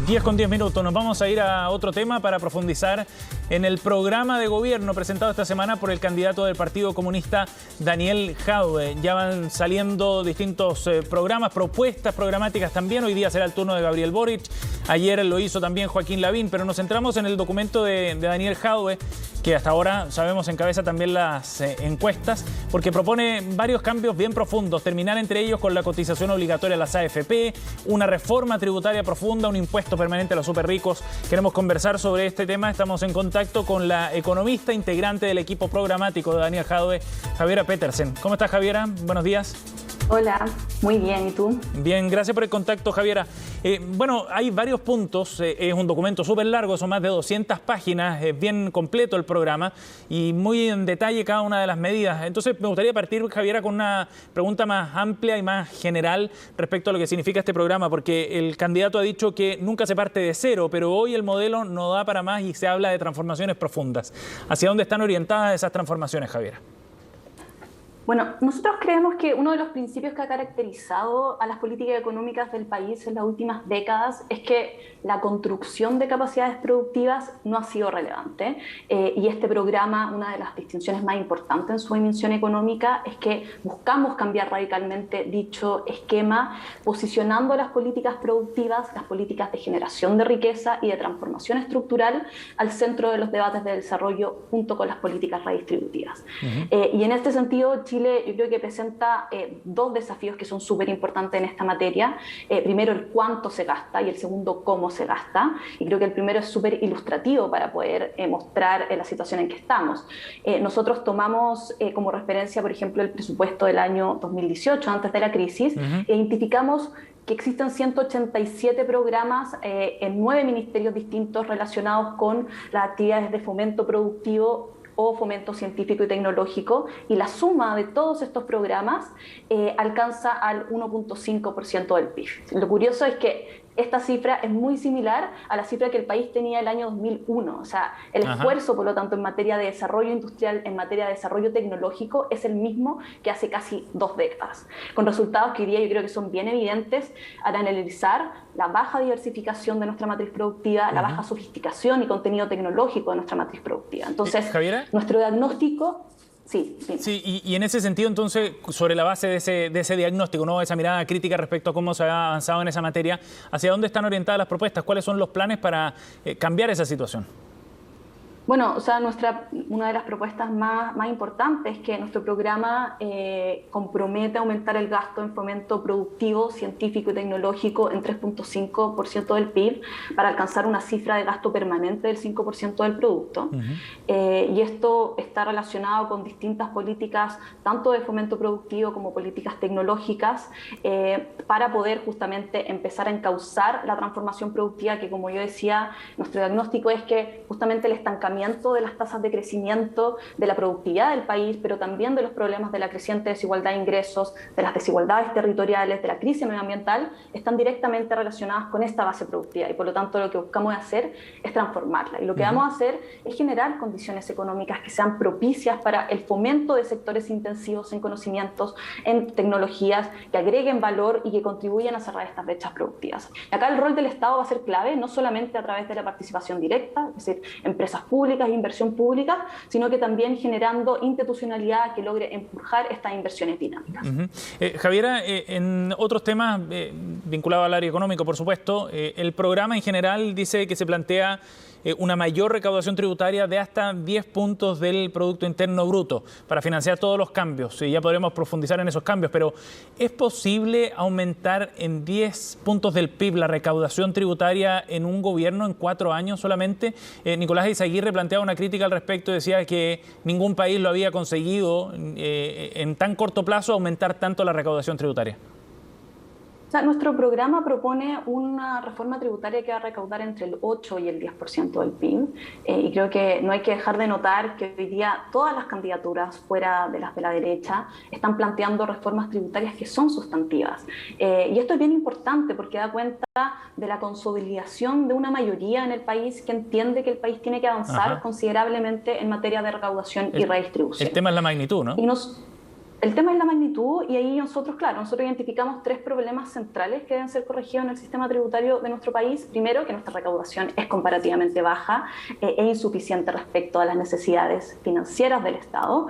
10:10. Nos vamos a ir a otro tema para profundizar en el programa de gobierno presentado esta semana por el candidato del Partido Comunista, Daniel Jadwe. Ya van saliendo distintos programas, propuestas programáticas también. Hoy día será el turno de Gabriel Boric. Ayer lo hizo también Joaquín Lavín, pero nos centramos en el documento de Daniel Jadwe, que hasta ahora sabemos encabeza también las encuestas, porque propone varios cambios bien profundos, terminar entre ellos con la cotización obligatoria a las AFP, una reforma tributaria profunda, un impuesto permanente a los superricos. Queremos conversar sobre este tema. Estamos en contacto con la economista integrante del equipo programático de Daniel Jadwe, Javiera Petersen. ¿Cómo estás, Javiera? Buenos días. Hola, muy bien. ¿Y tú? Bien, gracias por el contacto, Javiera. Bueno, hay varios puntos. Es un documento súper largo, son más de 200 páginas. Es bien completo el programa y muy en detalle cada una de las medidas. Entonces, me gustaría partir, Javiera, con una pregunta más amplia y más general respecto a lo que significa este programa, porque el candidato ha dicho que nunca se parte de cero, pero hoy el modelo no da para más y se habla de transformaciones profundas. ¿Hacia dónde están orientadas esas transformaciones, Javiera? Bueno, nosotros creemos que uno de los principios que ha caracterizado a las políticas económicas del país en las últimas décadas es que la construcción de capacidades productivas no ha sido relevante. Y este programa, una de las distinciones más importantes en su dimensión económica, es que buscamos cambiar radicalmente dicho esquema, posicionando las políticas productivas, las políticas de generación de riqueza y de transformación estructural al centro de los debates de desarrollo junto con las políticas redistributivas. Y en este sentido, Chile yo creo que presenta dos desafíos que son súper importantes en esta materia. Primero, el cuánto se gasta, y el segundo, cómo se gasta. Y creo que el primero es súper ilustrativo para poder mostrar la situación en que estamos. Nosotros tomamos como referencia, por ejemplo, el presupuesto del año 2018, antes de la crisis, e identificamos que existen 187 programas en 9 ministerios distintos relacionados con las actividades de fomento productivo o fomento científico y tecnológico, y la suma de todos estos programas alcanza al 1.5% del PIB. Lo curioso es que esta cifra es muy similar a la cifra que el país tenía el año 2001. O sea, el esfuerzo, por lo tanto, en materia de desarrollo industrial, en materia de desarrollo tecnológico, es el mismo que hace casi 2 décadas, con resultados que hoy día yo creo que son bien evidentes al analizar la baja diversificación de nuestra matriz productiva, la baja sofisticación y contenido tecnológico de nuestra matriz productiva. Entonces, ¿Javiera? Nuestro diagnóstico... Sí, y en ese sentido, entonces, sobre la base de ese diagnóstico, ¿no?, esa mirada crítica respecto a cómo se ha avanzado en esa materia, ¿hacia dónde están orientadas las propuestas? ¿Cuáles son los planes para cambiar esa situación? Bueno, o sea, una de las propuestas más importantes es que nuestro programa compromete a aumentar el gasto en fomento productivo, científico y tecnológico en 3.5% del PIB para alcanzar una cifra de gasto permanente del 5% del producto. Y esto está relacionado con distintas políticas, tanto de fomento productivo como políticas tecnológicas, para poder justamente empezar a encauzar la transformación productiva que, como yo decía, nuestro diagnóstico es que justamente el estancamiento de las tasas de crecimiento, de la productividad del país, pero también de los problemas de la creciente desigualdad de ingresos, de las desigualdades territoriales, de la crisis medioambiental, están directamente relacionadas con esta base productiva, y por lo tanto lo que buscamos hacer es transformarla. Y lo que vamos a hacer es generar condiciones económicas que sean propicias para el fomento de sectores intensivos en conocimientos, en tecnologías, que agreguen valor y que contribuyan a cerrar estas brechas productivas. Y acá el rol del Estado va a ser clave, no solamente a través de la participación directa, es decir, empresas públicas, inversión pública, sino que también generando institucionalidad que logre empujar estas inversiones dinámicas. Javiera, en otros temas vinculados al área económico, por supuesto, el programa en general dice que se plantea una mayor recaudación tributaria de hasta 10 puntos del Producto Interno Bruto para financiar todos los cambios. Y ya podremos profundizar en esos cambios, pero ¿es posible aumentar en 10 puntos del PIB la recaudación tributaria en un gobierno en 4 años solamente? Nicolás Eizaguirre planteaba una crítica al respecto, decía que ningún país lo había conseguido en tan corto plazo aumentar tanto la recaudación tributaria. O sea, nuestro programa propone una reforma tributaria que va a recaudar entre el 8 y el 10% del PIB. Y creo que no hay que dejar de notar que hoy día todas las candidaturas fuera de las de la derecha están planteando reformas tributarias que son sustantivas. Y esto es bien importante porque da cuenta de la consolidación de una mayoría en el país que entiende que el país tiene que avanzar considerablemente en materia de recaudación y redistribución. El tema es la magnitud, ¿no? El tema es la magnitud y ahí nosotros identificamos 3 problemas centrales que deben ser corregidos en el sistema tributario de nuestro país. Primero, que nuestra recaudación es comparativamente baja e insuficiente respecto a las necesidades financieras del Estado.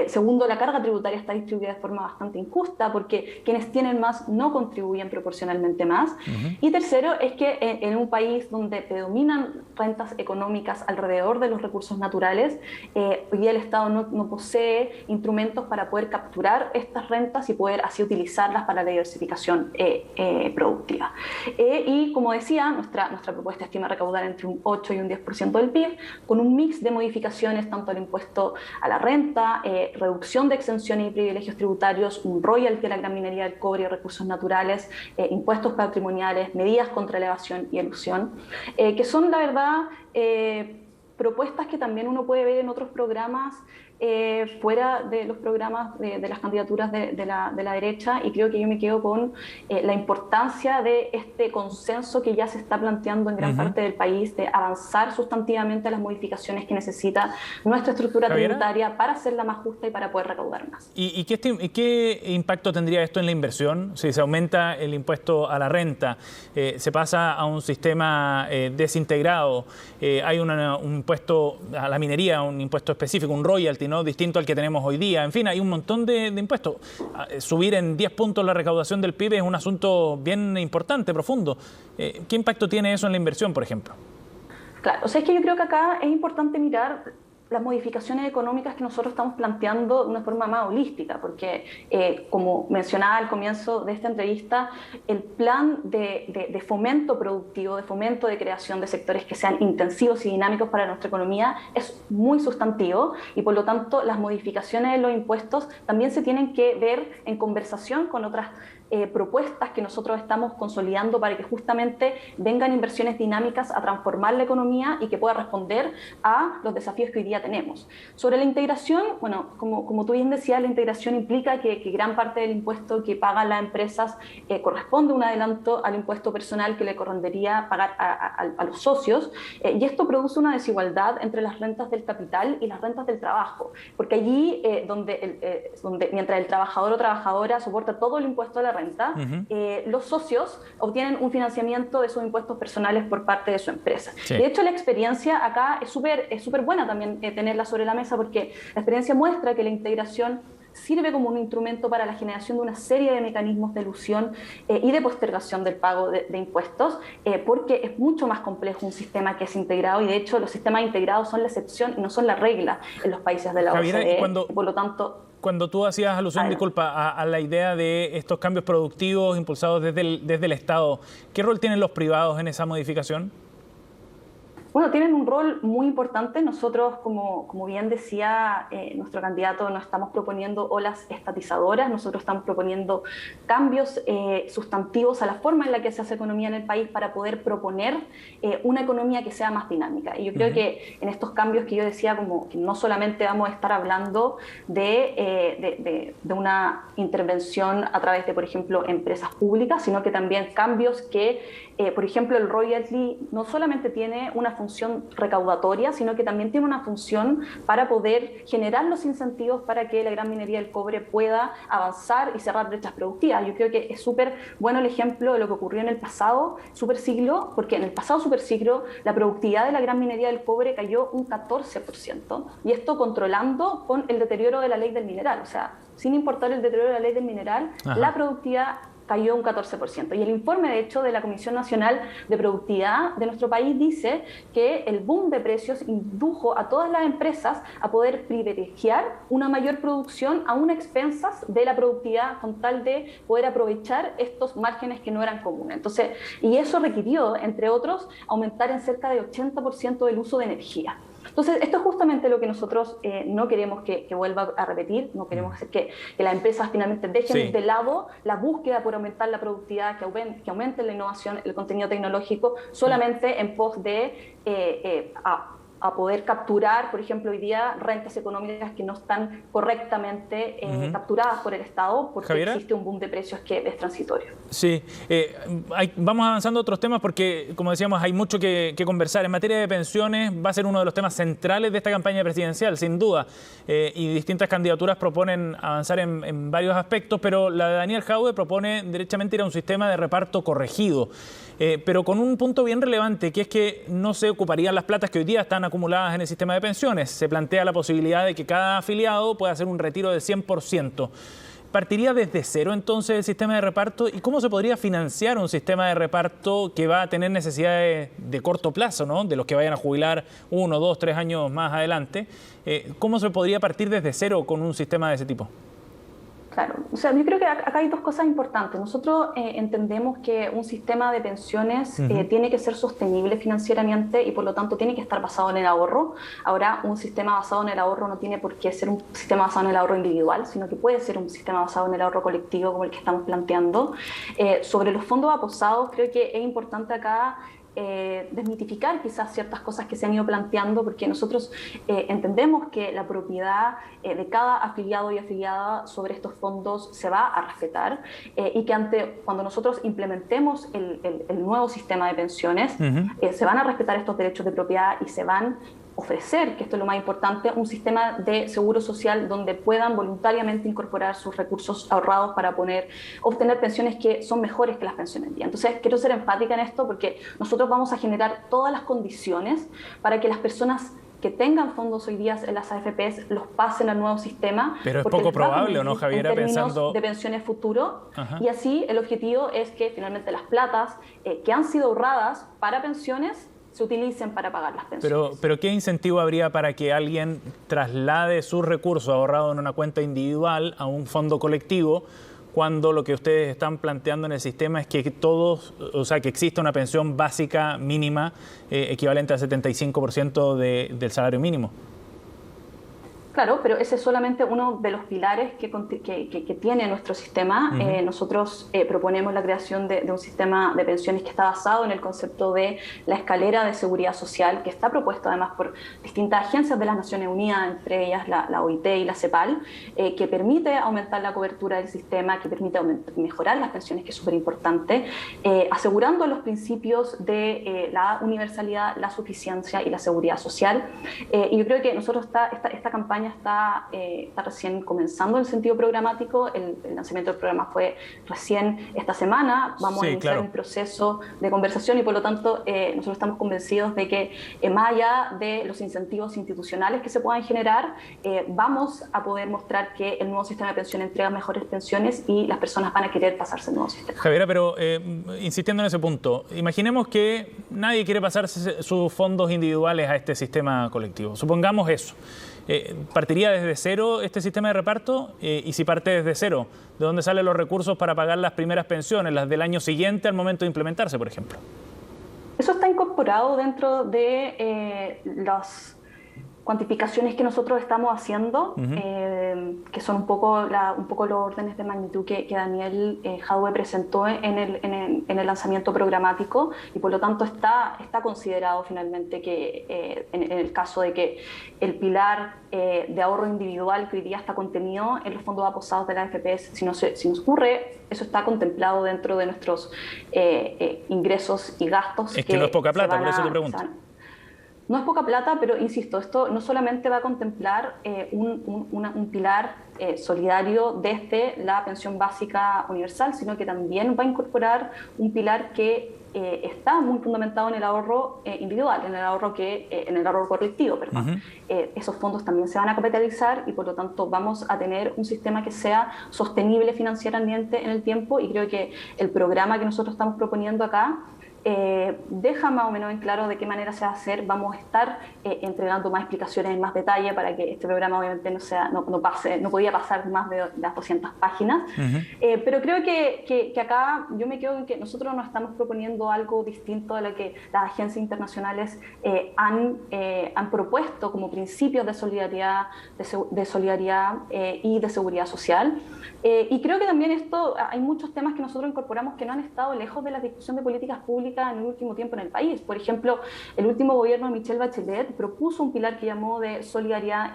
Segundo, la carga tributaria está distribuida de forma bastante injusta porque quienes tienen más no contribuyen proporcionalmente más. Y tercero, es que en un país donde predominan rentas económicas alrededor de los recursos naturales, hoy día el Estado no posee instrumentos para poder capturar estas rentas y poder así utilizarlas para la diversificación productiva. Y como decía, nuestra propuesta estima recaudar entre un 8 y un 10% del PIB, con un mix de modificaciones tanto al impuesto a la renta, reducción de exenciones y privilegios tributarios, un royalty a la gran minería del cobre y recursos naturales, impuestos patrimoniales, medidas contra la evasión y elusión, que son, la verdad, propuestas que también uno puede ver en otros programas fuera de los programas de las candidaturas de la derecha, y creo que yo me quedo con la importancia de este consenso que ya se está planteando en gran parte del país de avanzar sustantivamente a las modificaciones que necesita nuestra estructura tributaria para hacerla más justa y para poder recaudar más. ¿Y qué impacto tendría esto en la inversión? Si se aumenta el impuesto a la renta, se pasa a un sistema desintegrado, hay un impuesto a la minería, un impuesto específico, un royalty, ¿no? Distinto al que tenemos hoy día. En fin, hay un montón de impuestos. Subir en 10 puntos la recaudación del PIB es un asunto bien importante, profundo. ¿Qué impacto tiene eso en la inversión, por ejemplo? Claro, o sea, es que yo creo que acá es importante mirar las modificaciones económicas que nosotros estamos planteando de una forma más holística, porque como mencionaba al comienzo de esta entrevista, el plan de fomento productivo, de fomento de creación de sectores que sean intensivos y dinámicos para nuestra economía es muy sustantivo, y por lo tanto las modificaciones de los impuestos también se tienen que ver en conversación con otras propuestas que nosotros estamos consolidando para que justamente vengan inversiones dinámicas a transformar la economía y que pueda responder a los desafíos que hoy día tenemos. Sobre la integración, bueno, como tú bien decías, la integración implica que gran parte del impuesto que pagan las empresas corresponde un adelanto al impuesto personal que le correspondería pagar a los socios, y esto produce una desigualdad entre las rentas del capital y las rentas del trabajo, porque allí donde mientras el trabajador o trabajadora soporta todo el impuesto a la renta, los socios obtienen un financiamiento de sus impuestos personales por parte de su empresa. Sí. De hecho, la experiencia acá es súper buena también tenerla sobre la mesa, porque la experiencia muestra que la integración sirve como un instrumento para la generación de una serie de mecanismos de elusión y de postergación del pago de impuestos, porque es mucho más complejo un sistema que es integrado, y de hecho los sistemas integrados son la excepción y no son la regla en los países de la OCDE. Por lo tanto, cuando tú hacías alusión, disculpa, a la idea de estos cambios productivos impulsados desde el Estado, ¿qué rol tienen los privados en esa modificación? Bueno, tienen un rol muy importante. Nosotros, como bien decía nuestro candidato, no estamos proponiendo olas estatizadoras, nosotros estamos proponiendo cambios sustantivos a la forma en la que se hace economía en el país para poder proponer una economía que sea más dinámica. Y yo creo que en estos cambios que yo decía, como que no solamente vamos a estar hablando de una intervención a través de, por ejemplo, empresas públicas, sino que también cambios que, por ejemplo, el royalty no solamente tiene una función recaudatoria, sino que también tiene una función para poder generar los incentivos para que la gran minería del cobre pueda avanzar y cerrar brechas productivas. Yo creo que es súper bueno el ejemplo de lo que ocurrió en el pasado supersiglo, porque en el pasado supersiglo la productividad de la gran minería del cobre cayó un 14%, y esto controlando con el deterioro de la ley del mineral. O sea, sin importar el deterioro de la ley del mineral, la productividad cayó un 14%. Y el informe, de hecho, de la Comisión Nacional de Productividad de nuestro país dice que el boom de precios indujo a todas las empresas a poder privilegiar una mayor producción a unas expensas de la productividad, con tal de poder aprovechar estos márgenes que no eran comunes. Entonces, y eso requirió, entre otros, aumentar en cerca de 80% el uso de energía. Entonces, esto es justamente lo que nosotros no queremos que vuelva a repetir, no queremos hacer que las empresas finalmente dejen de lado la búsqueda por aumentar la productividad, que aumente la innovación, el contenido tecnológico, solamente en pos de a poder capturar, por ejemplo, hoy día rentas económicas que no están correctamente capturadas por el Estado, porque ¿Javiera? existe un boom de precios que es transitorio. Sí, vamos avanzando a otros temas porque, como decíamos, hay mucho que conversar. En materia de pensiones va a ser uno de los temas centrales de esta campaña presidencial, sin duda, y distintas candidaturas proponen avanzar en varios aspectos, pero la de Daniel Jadwe propone derechamente ir a un sistema de reparto corregido, pero con un punto bien relevante, que es que no se ocuparían las platas que hoy día están acumuladas en el sistema de pensiones. Se plantea la posibilidad de que cada afiliado pueda hacer un retiro del 100%. ¿Partiría desde cero entonces el sistema de reparto? ¿Y cómo se podría financiar un sistema de reparto que va a tener necesidades de corto plazo, ¿no? De los que vayan a jubilar 1, 2, 3 años más adelante? ¿Cómo se podría partir desde cero con un sistema de ese tipo? Claro, o sea, yo creo que acá hay dos cosas importantes. Nosotros entendemos que un sistema de pensiones tiene que ser sostenible financieramente y por lo tanto tiene que estar basado en el ahorro. Ahora, un sistema basado en el ahorro no tiene por qué ser un sistema basado en el ahorro individual, sino que puede ser un sistema basado en el ahorro colectivo como el que estamos planteando. Sobre los fondos aposados, creo que es importante acá desmitificar quizás ciertas cosas que se han ido planteando, porque nosotros entendemos que la propiedad de cada afiliado y afiliada sobre estos fondos se va a respetar y que cuando nosotros implementemos el nuevo sistema de pensiones se van a respetar estos derechos de propiedad y se van ofrecer, que esto es lo más importante, un sistema de seguro social donde puedan voluntariamente incorporar sus recursos ahorrados para obtener pensiones que son mejores que las pensiones día. Entonces, quiero ser enfática en esto porque nosotros vamos a generar todas las condiciones para que las personas que tengan fondos hoy día en las AFPs los pasen al nuevo sistema. Pero es poco probable, ¿o no, Javiera? En términos pensando de pensiones futuro. Y así el objetivo es que finalmente las platas que han sido ahorradas para pensiones se utilicen para pagar las pensiones. Pero ¿qué incentivo habría para que alguien traslade sus recursos ahorrados en una cuenta individual a un fondo colectivo cuando lo que ustedes están planteando en el sistema es que que exista una pensión básica mínima equivalente al 75% del salario mínimo? Claro, pero ese es solamente uno de los pilares que tiene nuestro sistema. Nosotros proponemos la creación de un sistema de pensiones que está basado en el concepto de la escalera de seguridad social, que está propuesto además por distintas agencias de las Naciones Unidas, entre ellas la OIT y la CEPAL, que permite aumentar la cobertura del sistema, que permite mejorar las pensiones, que es súper importante, asegurando los principios de la universalidad, la suficiencia y la seguridad social. Y yo creo que nosotros esta campaña está recién comenzando en el sentido programático. El lanzamiento del programa fue recién esta semana. Vamos a iniciar un proceso de conversación y por lo tanto nosotros estamos convencidos de que más allá de los incentivos institucionales que se puedan generar, vamos a poder mostrar que el nuevo sistema de pensión entrega mejores pensiones y las personas van a querer pasarse al nuevo sistema. Javiera, pero insistiendo en ese punto, imaginemos que nadie quiere pasarse sus fondos individuales a este sistema colectivo. Supongamos eso. ¿Partiría desde cero este sistema de reparto? Y si parte desde cero, ¿de dónde salen los recursos para pagar las primeras pensiones, las del año siguiente al momento de implementarse, por ejemplo? Eso está incorporado dentro de las cuantificaciones que nosotros estamos haciendo, que son un poco los órdenes de magnitud que Daniel Jadwe presentó en el lanzamiento programático y por lo tanto está considerado finalmente que en el caso de que el pilar de ahorro individual que hoy día está contenido en los fondos aposados de la AFP, si nos ocurre, eso está contemplado dentro de nuestros ingresos y gastos. Es que no es poca plata, por eso te pregunto. No es poca plata, pero insisto, esto no solamente va a contemplar un pilar solidario desde la pensión básica universal, sino que también va a incorporar un pilar que está muy fundamentado en el ahorro individual, en el ahorro colectivo, perdón. Esos fondos también se van a capitalizar y por lo tanto vamos a tener un sistema que sea sostenible financieramente en el tiempo y creo que el programa que nosotros estamos proponiendo acá deja más o menos en claro de qué manera se va a hacer. Vamos a estar entregando más explicaciones en más detalle para que este programa obviamente no podía pasar más de las 200 páginas. Pero creo que acá yo me quedo en que nosotros nos estamos proponiendo algo distinto a lo que las agencias internacionales han propuesto como principios de solidaridad, y de seguridad social. Y creo que también hay muchos temas que nosotros incorporamos que no han estado lejos de la discusión de políticas públicas década en el último tiempo en el país. Por ejemplo, el último gobierno de Michelle Bachelet propuso un pilar que llamó de solidaridad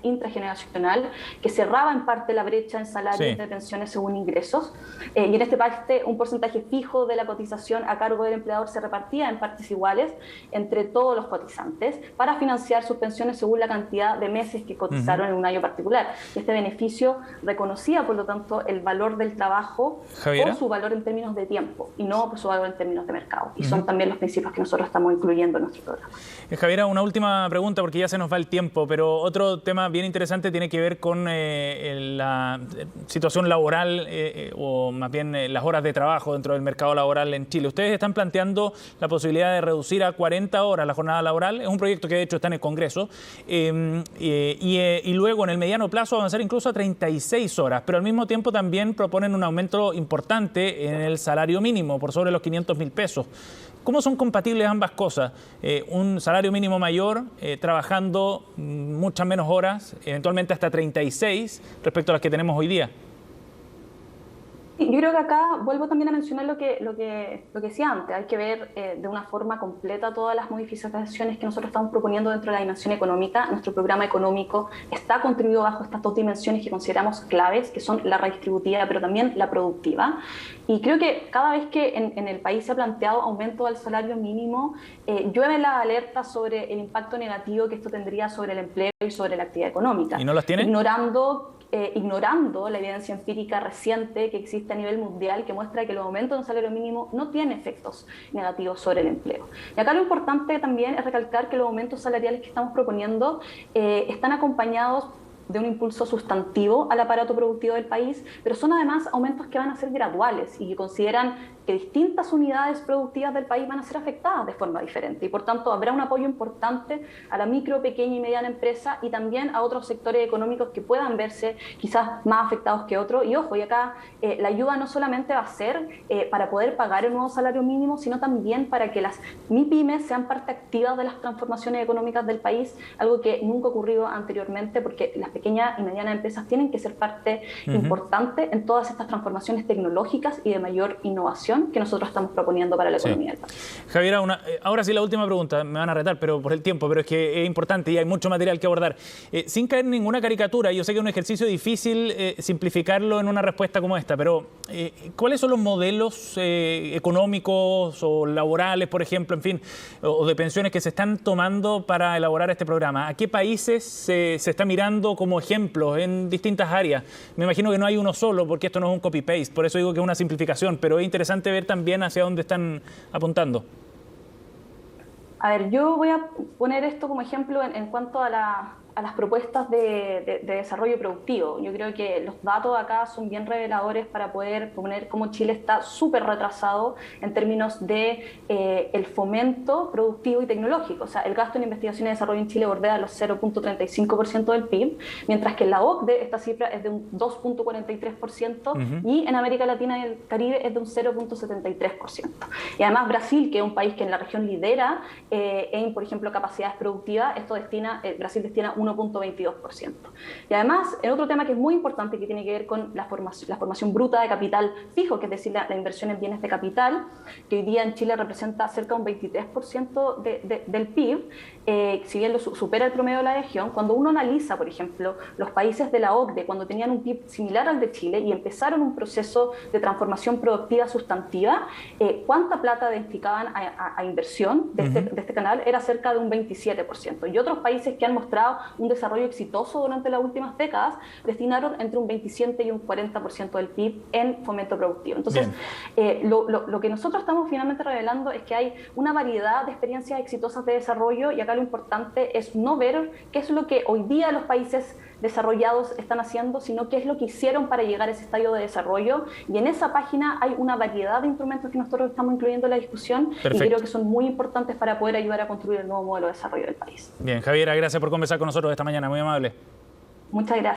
intrageneracional, que cerraba en parte la brecha en salarios de pensiones según ingresos, y en este parte un porcentaje fijo de la cotización a cargo del empleador se repartía en partes iguales entre todos los cotizantes para financiar sus pensiones según la cantidad de meses que cotizaron en un año particular. Este beneficio reconocía, por lo tanto, el valor del trabajo por su valor en términos de tiempo y no por su valor en términos de mercado. Y son también los principios que nosotros estamos incluyendo en nuestro programa. Javiera, una última pregunta porque ya se nos va el tiempo, pero otro tema bien interesante tiene que ver con la situación laboral o más bien las horas de trabajo dentro del mercado laboral en Chile. Ustedes están planteando la posibilidad de reducir a 40 horas la jornada laboral. Es un proyecto que de hecho está en el Congreso y luego en el mediano plazo avanzar incluso a 36 horas, pero al mismo tiempo también proponen un aumento importante en el salario mínimo por sobre los 500.000 pesos. ¿Cómo son compatibles ambas cosas? Un salario mínimo mayor, trabajando muchas menos horas, eventualmente hasta 36 respecto a las que tenemos hoy día. Yo creo que acá vuelvo también a mencionar lo que decía antes. Hay que ver de una forma completa todas las modificaciones que nosotros estamos proponiendo dentro de la dimensión económica. Nuestro programa económico está construido bajo estas dos dimensiones que consideramos claves, que son la redistributiva, pero también la productiva. Y creo que cada vez que en el país se ha planteado aumento del salario mínimo, llueven las alertas sobre el impacto negativo que esto tendría sobre el empleo y sobre la actividad económica. ¿Y no las tiene? Ignorando la evidencia empírica reciente que existe a nivel mundial que muestra que el aumento de un salario mínimo no tiene efectos negativos sobre el empleo. Y acá lo importante también es recalcar que los aumentos salariales que estamos proponiendo están acompañados de un impulso sustantivo al aparato productivo del país, pero son además aumentos que van a ser graduales y que consideran que distintas unidades productivas del país van a ser afectadas de forma diferente y por tanto habrá un apoyo importante a la micro, pequeña y mediana empresa y también a otros sectores económicos que puedan verse quizás más afectados que otros. Y ojo, y acá la ayuda no solamente va a ser para poder pagar el nuevo salario mínimo, sino también para que las MIPYMES sean parte activa de las transformaciones económicas del país, algo que nunca ha ocurrido anteriormente porque las pequeñas y medianas empresas tienen que ser parte importante en todas estas transformaciones tecnológicas y de mayor innovación que nosotros estamos proponiendo para la economía del país. Javiera, ahora sí la última pregunta, me van a retar pero por el tiempo, pero es que es importante y hay mucho material que abordar. Sin caer en ninguna caricatura, yo sé que es un ejercicio difícil simplificarlo en una respuesta como esta, pero ¿cuáles son los modelos económicos o laborales, por ejemplo, en fin, o de pensiones que se están tomando para elaborar este programa? ¿A qué países se está mirando como ejemplos en distintas áreas? Me imagino que no hay uno solo, porque esto no es un copy-paste, por eso digo que es una simplificación, pero es interesante ver también hacia dónde están apuntando. A ver, yo voy a poner esto como ejemplo en cuanto a las propuestas de desarrollo productivo. Yo creo que los datos acá son bien reveladores para poder poner cómo Chile está súper retrasado en términos de el fomento productivo y tecnológico. O sea, el gasto en investigación y desarrollo en Chile bordea los 0.35% del PIB, mientras que en la OCDE esta cifra es de un 2.43% y en América Latina y el Caribe es de un 0.73%. Y además Brasil, que es un país que en la región lidera en, por ejemplo, capacidades productivas, Brasil destina 1.22%. Y además, el otro tema que es muy importante que tiene que ver con la formación bruta de capital fijo, que es decir, la inversión en bienes de capital, que hoy día en Chile representa cerca de un 23% del PIB, si bien lo supera el promedio de la región. Cuando uno analiza, por ejemplo, los países de la OCDE, cuando tenían un PIB similar al de Chile y empezaron un proceso de transformación productiva sustantiva, ¿cuánta plata dedicaban a inversión de este canal? Era cerca de un 27%. Y otros países que han mostrado un desarrollo exitoso durante las últimas décadas destinaron entre un 27 y un 40% del PIB en fomento productivo. Entonces, lo que nosotros estamos finalmente revelando es que hay una variedad de experiencias exitosas de desarrollo y acá lo importante es no ver qué es lo que hoy día los países desarrollados están haciendo, sino qué es lo que hicieron para llegar a ese estadio de desarrollo. Y en esa página hay una variedad de instrumentos que nosotros estamos incluyendo en la discusión. Perfecto. Y creo que son muy importantes para poder ayudar a construir el nuevo modelo de desarrollo del país. Bien, Javiera, gracias por conversar con nosotros esta mañana, muy amable. Muchas gracias.